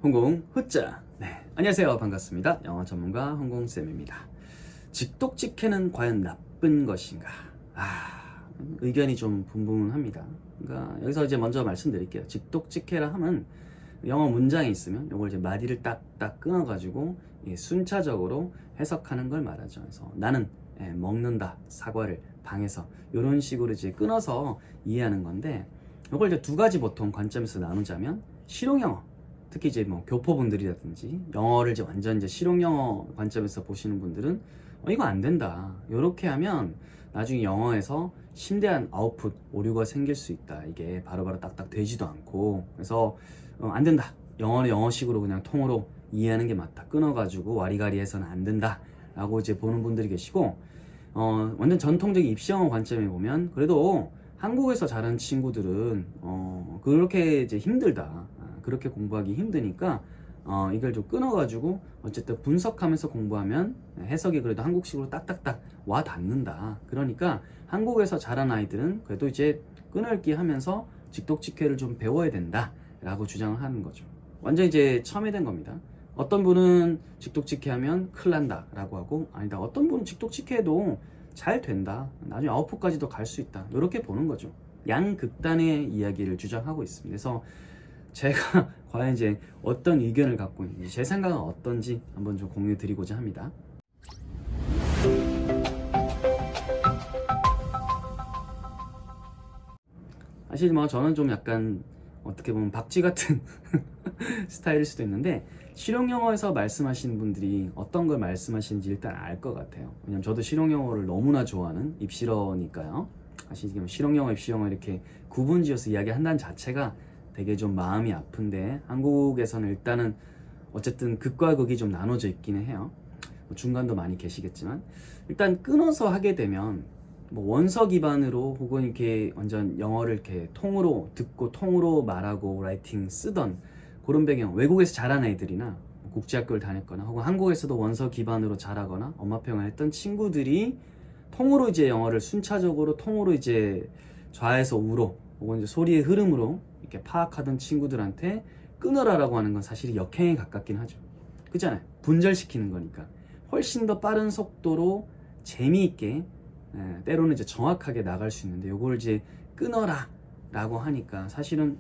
홍공 후짜. 네, 안녕하세요. 반갑습니다. 영어 전문가 홍공쌤입니다. 직독직해는 과연 나쁜 것인가? 의견이 좀 분분합니다. 그러니까 여기서 이제 먼저 말씀드릴게요. 직독직해라 하면 영어 문장이 있으면 이걸 이제 마디를 딱딱 끊어가지고 순차적으로 해석하는 걸 말하죠. 그래서 나는 먹는다 사과를 방에서 이런 식으로 이제 끊어서 이해하는 건데, 이걸 이제 두 가지 보통 관점에서 나누자면 실용영어, 특히 이제 뭐 교포분들이라든지 영어를 이제 완전 이제 실용영어 관점에서 보시는 분들은 이거 안 된다, 이렇게 하면 나중에 영어에서 심대한 아웃풋 오류가 생길 수 있다, 이게 바로바로 딱딱 되지도 않고. 그래서 안 된다, 영어는 영어식으로 그냥 통으로 이해하는 게 맞다, 끊어가지고 와리가리 해서는 안 된다 라고 이제 보는 분들이 계시고, 완전 전통적인 입시영어 관점에 보면 그래도 한국에서 자란 친구들은 그렇게 이제 힘들다, 그렇게 공부하기 힘드니까 이걸 좀 끊어가지고 어쨌든 분석하면서 공부하면 해석이 그래도 한국식으로 딱딱딱 와 닿는다. 그러니까 한국에서 자란 아이들은 그래도 이제 끊어읽기 하면서 직독직해를 좀 배워야 된다 라고 주장을 하는 거죠. 완전 이제 첨예된 겁니다. 어떤 분은 직독직해 하면 큰일 난다 라고 하고, 아니다, 어떤 분은 직독직해 해도 잘 된다, 나중에 아웃풋까지도 갈 수 있다, 이렇게 보는 거죠. 양극단의 이야기를 주장하고 있습니다. 그래서 제가 과연 이제 어떤 의견을 갖고 있는지, 제 생각은 어떤지 한번 좀 공유 드리고자 합니다. 사실 뭐 저는 좀 약간 어떻게 보면 박쥐 같은 스타일일 수도 있는데, 실용영어에서 말씀하시는 분들이 어떤 걸 말씀하시는지 일단 알 것 같아요. 왜냐면 저도 실용영어를 너무나 좋아하는 입시러니까요. 사실 지금 실용영어, 입시영어 이렇게 구분지어서 이야기한다는 자체가 되게 좀 마음이 아픈데, 한국에서는 일단은 어쨌든 극과 극이 좀 나눠져 있기는 해요. 중간도 많이 계시겠지만, 일단 끊어서 하게 되면 뭐 원서 기반으로 혹은 이렇게 완전 영어를 이렇게 통으로 듣고 통으로 말하고 라이팅 쓰던 그런 배경, 외국에서 자란 애들이나 국제학교를 다녔거나 혹은 한국에서도 원서 기반으로 자라거나 엄마평을 했던 친구들이 통으로 이제 영어를 순차적으로 통으로 이제 좌에서 우로 혹은 이제 소리의 흐름으로 이렇게 파악하던 친구들한테 끊어라라고 하는 건 사실 역행에 가깝긴 하죠. 그렇잖아요. 분절시키는 거니까 훨씬 더 빠른 속도로 재미있게, 때로는 이제 정확하게 나갈 수 있는데, 요걸 이제 끊어라 라고 하니까 사실은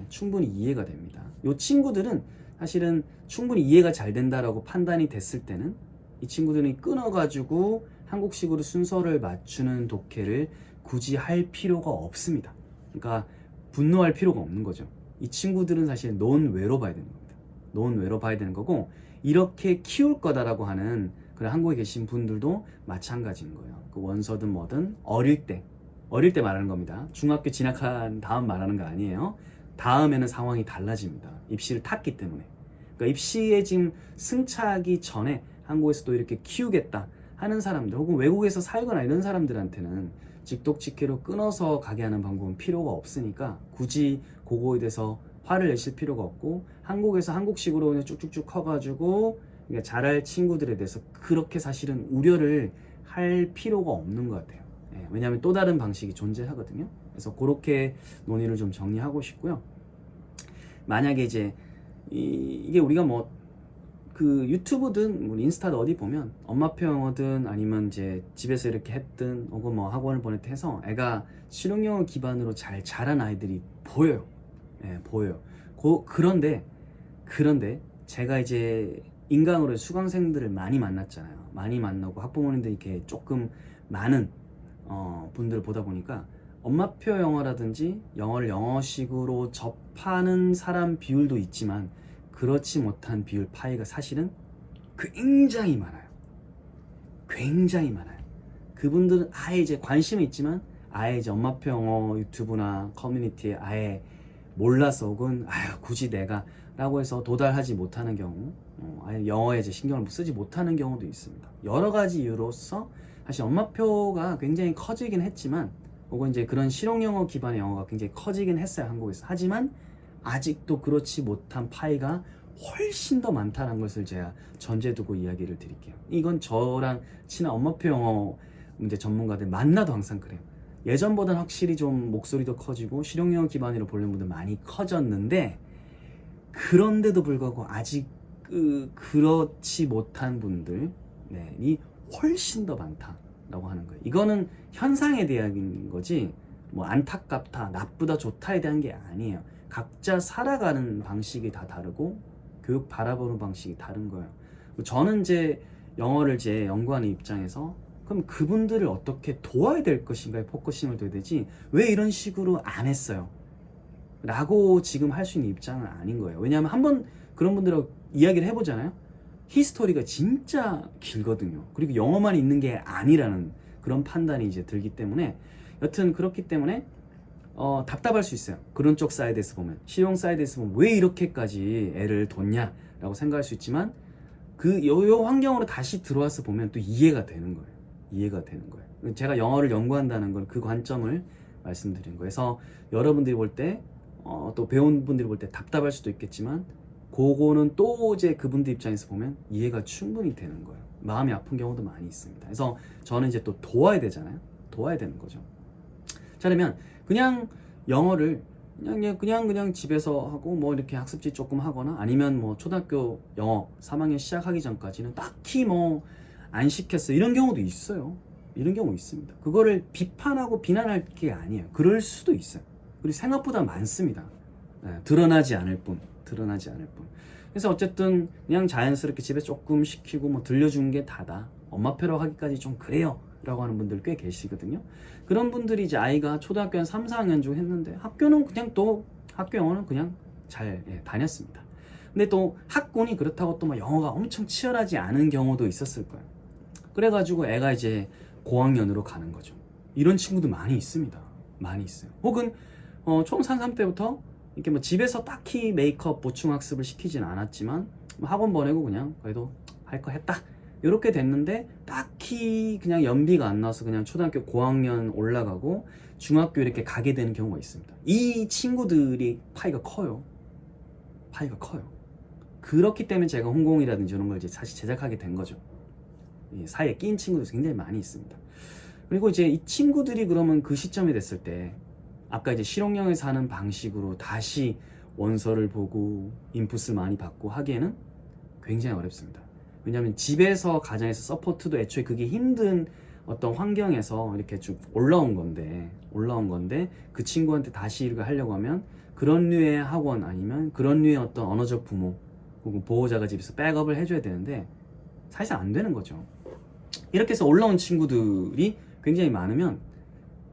충분히 이해가 됩니다. 요 친구들은 사실은 충분히 이해가 잘 된다라고 판단이 됐을 때는 이 친구들이 끊어가지고 한국식으로 순서를 맞추는 독해를 굳이 할 필요가 없습니다. 그러니까 분노할 필요가 없는 거죠. 이 친구들은 사실 논외로 봐야 되는 겁니다. 논외로 봐야 되는 거고, 이렇게 키울 거다라고 하는 그런 한국에 계신 분들도 마찬가지인 거예요. 그 원서든 뭐든 어릴 때 말하는 겁니다. 중학교 진학한 다음 말하는 거 아니에요. 다음에는 상황이 달라집니다. 입시를 탔기 때문에. 그러니까 입시에 지금 승차하기 전에 한국에서도 이렇게 키우겠다 하는 사람들, 혹은 외국에서 살거나 이런 사람들한테는 직독직해로 끊어서 가게 하는 방법은 필요가 없으니까 굳이 그거에 대해서 화를 내실 필요가 없고, 한국에서 한국식으로 그냥 쭉쭉쭉 커가지고 잘할 친구들에 대해서 그렇게 사실은 우려를 할 필요가 없는 것 같아요. 왜냐하면 또 다른 방식이 존재하거든요. 그래서 그렇게 논의를 좀 정리하고 싶고요. 만약에 이제 이게 우리가 뭐 그 유튜브든 뭐 인스타든 어디 보면 엄마표 영어든 아니면 이제 집에서 이렇게 했든 혹은 뭐 학원을 보냈든 해서 애가 실용영어 기반으로 잘 자란 아이들이 보여요. 보여요. 그런데 제가 이제 인강으로 수강생들을 많이 만났잖아요. 많이 만나고 학부모님들이 이렇게 조금 많은 분들을 보다 보니까 엄마표 영어라든지 영어를 영어식으로 접하는 사람 비율도 있지만 그렇지 못한 비율 파이가 사실은 굉장히 많아요. 굉장히 많아요. 그분들은 아예 이제 관심은 있지만 아예 이제 엄마표 영어 유튜브나 커뮤니티에 아예 몰라서 혹은 굳이 내가 라고 해서 도달하지 못하는 경우, 아예 영어에 이제 신경을 쓰지 못하는 경우도 있습니다. 여러 가지 이유로서 사실 엄마표가 굉장히 커지긴 했지만, 혹은 이제 그런 실용영어 기반의 영어가 굉장히 커지긴 했어요, 한국에서. 하지만 아직도 그렇지 못한 파이가 훨씬 더 많다는 것을 제가 전제 두고 이야기를 드릴게요. 이건 저랑 친한 엄마표 영어 이제 전문가들 만나도 항상 그래요. 예전보다는 확실히 좀 목소리도 커지고 실용영어 기반으로 보는 분들 많이 커졌는데, 그런데도 불구하고 아직 그렇지 못한 분들이 훨씬 더 많다라고 하는 거예요. 이거는 현상에 대한 거지 뭐 안타깝다, 나쁘다, 좋다에 대한 게 아니에요. 각자 살아가는 방식이 다 다르고 교육 바라보는 방식이 다른 거예요. 저는 이제 영어를 이제 연구하는 입장에서 그럼 그분들을 어떻게 도와야 될 것인가에 포커싱을 둬야 되지 왜 이런 식으로 안 했어요? 라고 지금 할 수 있는 입장은 아닌 거예요. 왜냐하면 한번 그런 분들하고 이야기를 해보잖아요. 히스토리가 진짜 길거든요. 그리고 영어만 있는 게 아니라는 그런 판단이 이제 들기 때문에 여튼 그렇기 때문에 답답할 수 있어요. 그런 쪽 사이드에서 보면 실용 사이드에서 보면 왜 이렇게까지 애를 뒀냐라고 생각할 수 있지만 요 환경으로 다시 들어와서 보면 또 이해가 되는 거예요. 이해가 되는 거예요. 제가 영어를 연구한다는 건 그 관점을 말씀드린 거예요. 그래서 여러분들이 볼 때 또 배운 분들이 볼 때 답답할 수도 있겠지만 그거는 또 이제 그분들 입장에서 보면 이해가 충분히 되는 거예요. 마음이 아픈 경우도 많이 있습니다. 그래서 저는 이제 또 도와야 되잖아요. 도와야 되는 거죠. 자, 그러면 그냥 영어를 그냥 집에서 하고 뭐 이렇게 학습지 조금 하거나 아니면 뭐 초등학교 영어 3학년 시작하기 전까지는 딱히 뭐 안 시켰어 이런 경우도 있어요. 이런 경우 있습니다. 그거를 비판하고 비난할 게 아니에요. 그럴 수도 있어요. 그리고 생각보다 많습니다. 드러나지 않을 뿐. 그래서 어쨌든 그냥 자연스럽게 집에 조금 시키고 뭐 들려준 게 다다. 엄마표로 하기까지 좀 그래요. 라고 하는 분들 꽤 계시거든요. 그런 분들이 이제 아이가 초등학교 한 3, 4학년 중 했는데 학교는 그냥 또 학교 영어는 그냥 잘 다녔습니다. 근데 또 학군이 그렇다고 또 막 영어가 엄청 치열하지 않은 경우도 있었을 거예요. 그래가지고 애가 이제 고학년으로 가는 거죠. 이런 친구도 많이 있습니다. 많이 있어요. 혹은 초3 때부터 이렇게 뭐 집에서 딱히 메이크업 보충 학습을 시키진 않았지만 뭐 학원 보내고 그냥 그래도 할 거 했다. 이렇게 됐는데 딱히 그냥 연비가 안 나와서 그냥 초등학교 고학년 올라가고 중학교 이렇게 가게 되는 경우가 있습니다. 이 친구들이 파이가 커요. 그렇기 때문에 제가 홍공이라든지 이런 걸 이제 사실 제작하게 된 거죠. 이 사이에 끼인 친구들이 굉장히 많이 있습니다. 그리고 이제 이 친구들이 그러면 그 시점이 됐을 때 아까 이제 실용영에서 하는 방식으로 다시 원서를 보고 인풋을 많이 받고 하기에는 굉장히 어렵습니다. 왜냐하면 집에서 가정에서 서포트도 애초에 그게 힘든 어떤 환경에서 이렇게 쭉 올라온 건데 그 친구한테 다시 이렇게 하려고 하면 그런 류의 학원 아니면 그런 류의 어떤 언어적 부모 혹은 보호자가 집에서 백업을 해줘야 되는데 사실상 안 되는 거죠. 이렇게 해서 올라온 친구들이 굉장히 많으면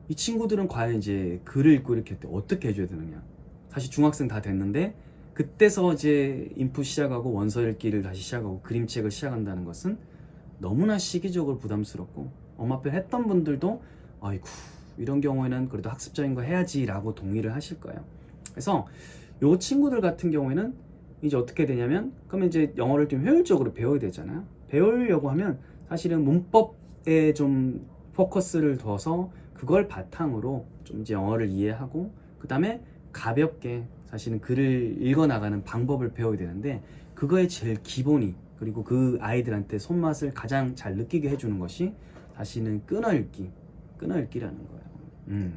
이 친구들은 과연 이제 글을 읽고 이렇게 어떻게 해줘야 되느냐. 사실 중학생 다 됐는데 그때서 이제 인풋 시작하고 원서 읽기를 다시 시작하고 그림책을 시작한다는 것은 너무나 시기적으로 부담스럽고 엄마표 했던 분들도 아이고 이런 경우에는 그래도 학습적인 거 해야지 라고 동의를 하실 거예요. 그래서 요 친구들 같은 경우에는 이제 어떻게 되냐면 그러면 이제 영어를 좀 효율적으로 배워야 되잖아요. 배우려고 하면 사실은 문법에 좀 포커스를 둬서 그걸 바탕으로 좀 이제 영어를 이해하고 그 다음에 가볍게 사실은 글을 읽어나가는 방법을 배워야 되는데 그거의 제일 기본이 그리고 그 아이들한테 손맛을 가장 잘 느끼게 해주는 것이 사실은 끊어읽기라는 거예요.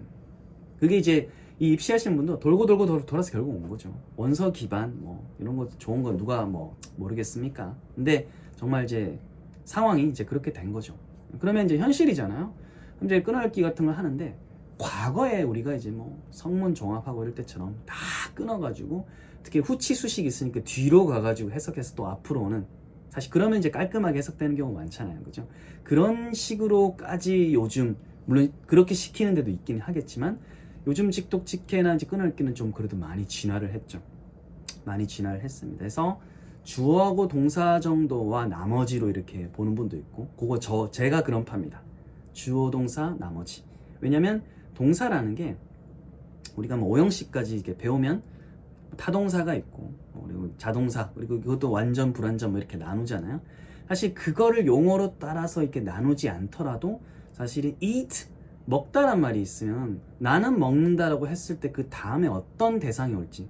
그게 이제 이 입시하시는 분도 돌고 돌아서 결국 온 거죠. 원서 기반 뭐 이런 거 좋은 건 누가 뭐 모르겠습니까? 근데 정말 이제 상황이 이제 그렇게 된 거죠. 그러면 이제 현실이잖아요. 그럼 이제 끊어읽기 같은 걸 하는데 과거에 우리가 이제 뭐 성문 종합하고 이럴 때처럼 다 끊어가지고 특히 후치 수식이 있으니까 뒤로 가가지고 해석해서 또 앞으로 오는 사실 그러면 이제 깔끔하게 해석되는 경우 많잖아요. 그죠? 그런 식으로까지 요즘 물론 그렇게 시키는 데도 있긴 하겠지만 요즘 직독직해나 이제 끊어읽기는 좀 그래도 많이 진화를 했죠. 많이 진화를 했습니다. 그래서 주어하고 동사 정도와 나머지로 이렇게 보는 분도 있고 그거 제가 그런 파입니다. 주어 동사 나머지. 왜냐면 동사라는 게 우리가 뭐 5형식까지 이렇게 배우면 타동사가 있고 그리고 자동사 그리고 이것도 완전 불완전 뭐 이렇게 나누잖아요. 사실 그거를 용어로 따라서 이렇게 나누지 않더라도 사실은 eat 먹다란 말이 있으면 나는 먹는다라고 했을 때 그 다음에 어떤 대상이 올지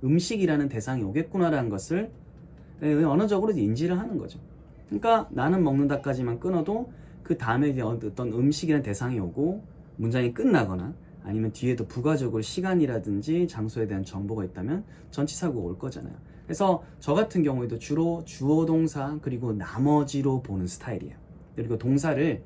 음식이라는 대상이 오겠구나라는 것을 언어적으로 인지를 하는 거죠. 그러니까 나는 먹는다까지만 끊어도 그 다음에 어떤 음식이라는 대상이 오고 문장이 끝나거나 아니면 뒤에도 부가적으로 시간이라든지 장소에 대한 정보가 있다면 전치사구가 올 거잖아요. 그래서 저 같은 경우에도 주로 주어 동사 그리고 나머지로 보는 스타일이에요. 그리고 동사의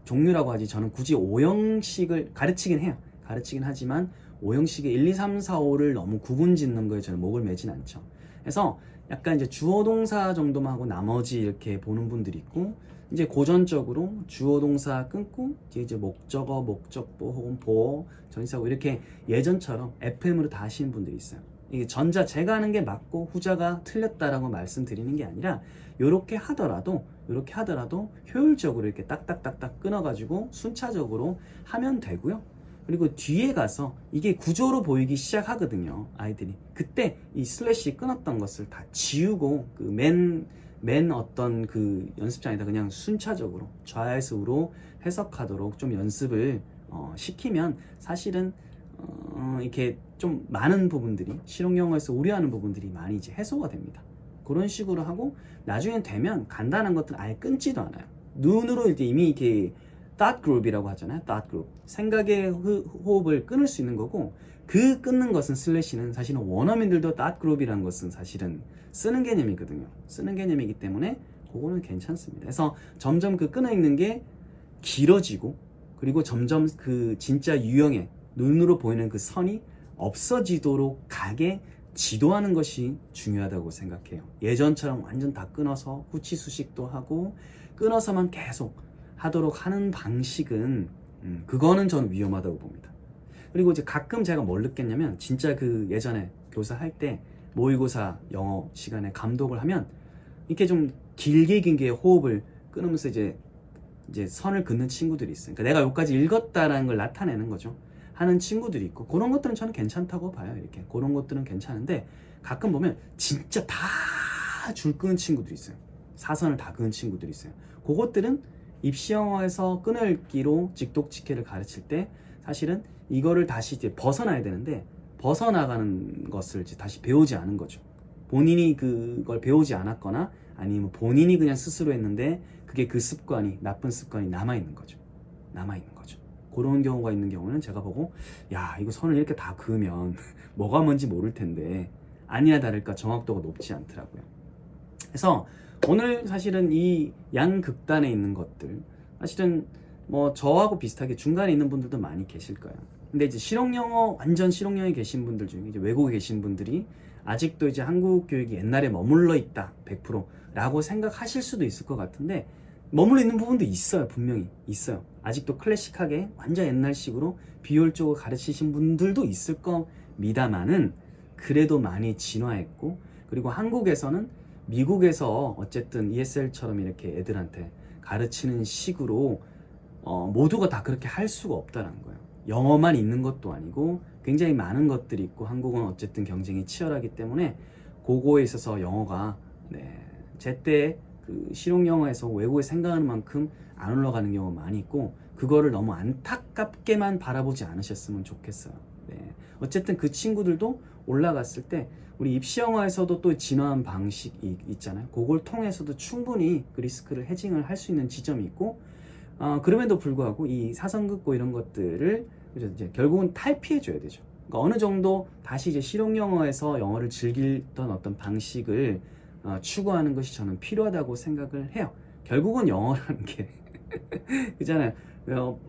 종류라고 하지 저는 굳이 5형식을 가르치긴 해요. 가르치긴 하지만 5형식의 1, 2, 3, 4, 5를 너무 구분 짓는 거에 저는 목을 매진 않죠. 그래서 약간 이제 주어 동사 정도만 하고 나머지 이렇게 보는 분들이 있고, 이제 고전적으로 주어 동사 끊고 이제 목적어, 목적보 혹은 보어, 전치사고 이렇게 예전처럼 FM으로 다 하시는 분들이 있어요. 이게 전자 제가 하는 게 맞고 후자가 틀렸다라고 말씀드리는 게 아니라 이렇게 하더라도 효율적으로 이렇게 딱딱딱딱 끊어가지고 순차적으로 하면 되고요. 그리고 뒤에 가서 이게 구조로 보이기 시작하거든요, 아이들이. 그때 이 슬래시 끊었던 것을 다 지우고 그 맨 어떤 그 연습장에다 그냥 순차적으로 좌에서로 해석하도록 좀 연습을 시키면 사실은 이렇게 좀 많은 부분들이 실용영어에서 우려하는 부분들이 많이 이제 해소가 됩니다. 그런 식으로 하고 나중에 되면 간단한 것들은 아예 끊지도 않아요. 눈으로 이제 이미 이렇게 thought group이라고 하잖아요. thought group. 생각의 호흡을 끊을 수 있는 거고, 그 끊는 것은 슬래시는 사실은 원어민들도 thought group이라는 것은 사실은 쓰는 개념이거든요. 쓰는 개념이기 때문에 그거는 괜찮습니다. 그래서 점점 그 끊어 있는 게 길어지고, 그리고 점점 그 진짜 유형의 눈으로 보이는 그 선이 없어지도록 가게 지도하는 것이 중요하다고 생각해요. 예전처럼 완전 다 끊어서 후치수식도 하고 끊어서만 계속 하도록 하는 방식은 그거는 저는 위험하다고 봅니다. 그리고 이제 가끔 제가 뭘 느꼈냐면, 진짜 그 예전에 교사할 때 모의고사 영어 시간에 감독을 하면 이렇게 좀 길게 호흡을 끊으면서 이제 선을 긋는 친구들이 있어요. 그러니까 내가 여기까지 읽었다라는 걸 나타내는 거죠. 하는 친구들이 있고, 그런 것들은 저는 괜찮다고 봐요. 이렇게 그런 것들은 괜찮은데, 가끔 보면 진짜 다 줄 끄는 친구들이 있어요. 사선을 다 그은 친구들이 있어요. 그것들은 입시영어에서 끊어읽기로 직독직해를 가르칠 때 사실은 이거를 다시 이제 벗어나야 되는데, 벗어나가는 것을 이제 다시 배우지 않은 거죠. 본인이 그걸 배우지 않았거나 아니면 본인이 그냥 스스로 했는데 그게 그 습관이, 나쁜 습관이 남아있는 거죠. 그런 경우가 있는 경우는 제가 보고, 야, 이거 선을 이렇게 다 그으면 뭐가 뭔지 모를 텐데, 아니나 다를까 정확도가 높지 않더라고요. 그래서 오늘 사실은 이 양극단에 있는 것들, 사실은 뭐 저하고 비슷하게 중간에 있는 분들도 많이 계실 거예요. 근데 이제 완전 실용영어에 계신 분들 중에 이제 외국에 계신 분들이 아직도 이제 한국 교육이 옛날에 머물러 있다 100%라고 생각하실 수도 있을 것 같은데, 머물러 있는 부분도 있어요. 분명히 있어요. 아직도 클래식하게 완전 옛날식으로 비효율적으로 가르치신 분들도 있을 겁니다만은, 그래도 많이 진화했고, 그리고 한국에서는 미국에서 어쨌든 ESL처럼 이렇게 애들한테 가르치는 식으로 모두가 다 그렇게 할 수가 없다는 거예요. 영어만 있는 것도 아니고 굉장히 많은 것들이 있고, 한국은 어쨌든 경쟁이 치열하기 때문에 그거에 있어서 영어가 제때 그 실용영어에서 외국에 생각하는 만큼 안 올라가는 경우가 많이 있고, 그거를 너무 안타깝게만 바라보지 않으셨으면 좋겠어요. 어쨌든 그 친구들도 올라갔을 때 우리 입시영어에서도 또 진화한 방식이 있잖아요. 그걸 통해서도 충분히 그 리스크를 헤징을 할 수 있는 지점이 있고, 그럼에도 불구하고 이 사선 긋고 이런 것들을 이제 결국은 탈피해 줘야 되죠. 그러니까 어느 정도 다시 이제 실용영어에서 영어를 즐기던 어떤 방식을 추구하는 것이 저는 필요하다고 생각을 해요. 결국은 영어라는 게 그잖아요.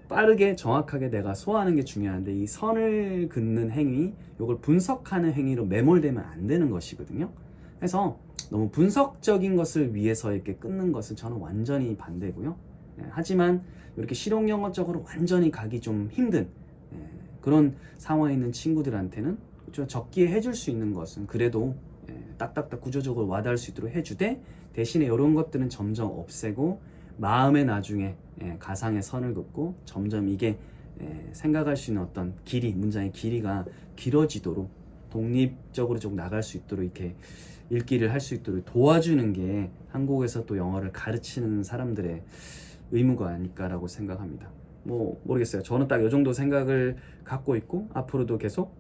빠르게 정확하게 내가 소화하는 게 중요한데, 이 선을 긋는 행위, 이걸 분석하는 행위로 매몰되면 안 되는 것이거든요. 그래서 너무 분석적인 것을 위해서 이렇게 끊는 것은 저는 완전히 반대고요. 하지만 이렇게 실용영어적으로 완전히 가기 좀 힘든 그런 상황에 있는 친구들한테는 좀 적기에 해줄 수 있는 것은 그래도 딱딱딱 구조적으로 와닿을 수 있도록 해주되, 대신에 이런 것들은 점점 없애고 마음의 나중에 가상의 선을 긋고 점점 이게 생각할 수 있는 어떤 길이, 문장의 길이가 길어지도록 독립적으로 좀 나갈 수 있도록 이렇게 읽기를 할 수 있도록 도와주는 게 한국에서 또 영어를 가르치는 사람들의 의무가 아닐까라고 생각합니다. 뭐 모르겠어요. 저는 딱 이 정도 생각을 갖고 있고, 앞으로도 계속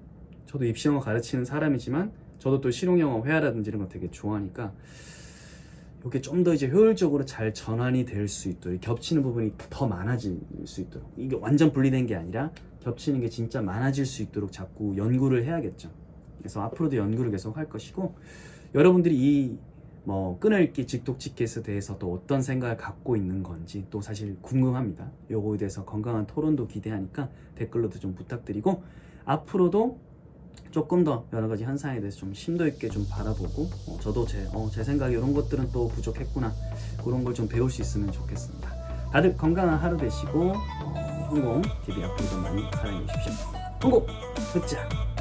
저도 입시영어 가르치는 사람이지만 저도 또 실용영어 회화라든지 이런 거 되게 좋아하니까 이게 좀 더 이제 효율적으로 잘 전환이 될 수 있도록, 겹치는 부분이 더 많아질 수 있도록, 이게 완전 분리된 게 아니라 겹치는 게 진짜 많아질 수 있도록 자꾸 연구를 해야겠죠. 그래서 앞으로도 연구를 계속 할 것이고, 여러분들이 이 뭐 끊어읽기 직독치켓에 대해서 또 어떤 생각을 갖고 있는 건지 또 사실 궁금합니다. 요거에 대해서 건강한 토론도 기대하니까 댓글로도 좀 부탁드리고, 앞으로도 조금 더 여러 가지 현상에 대해서 좀 심도 있게 좀 바라보고, 저도 제 생각에 이런 것들은 또 부족했구나, 그런 걸 좀 배울 수 있으면 좋겠습니다. 다들 건강한 하루 되시고, 홍콩TV 앞으로도 많이 사랑해 주십시오. 홍콩 듣자.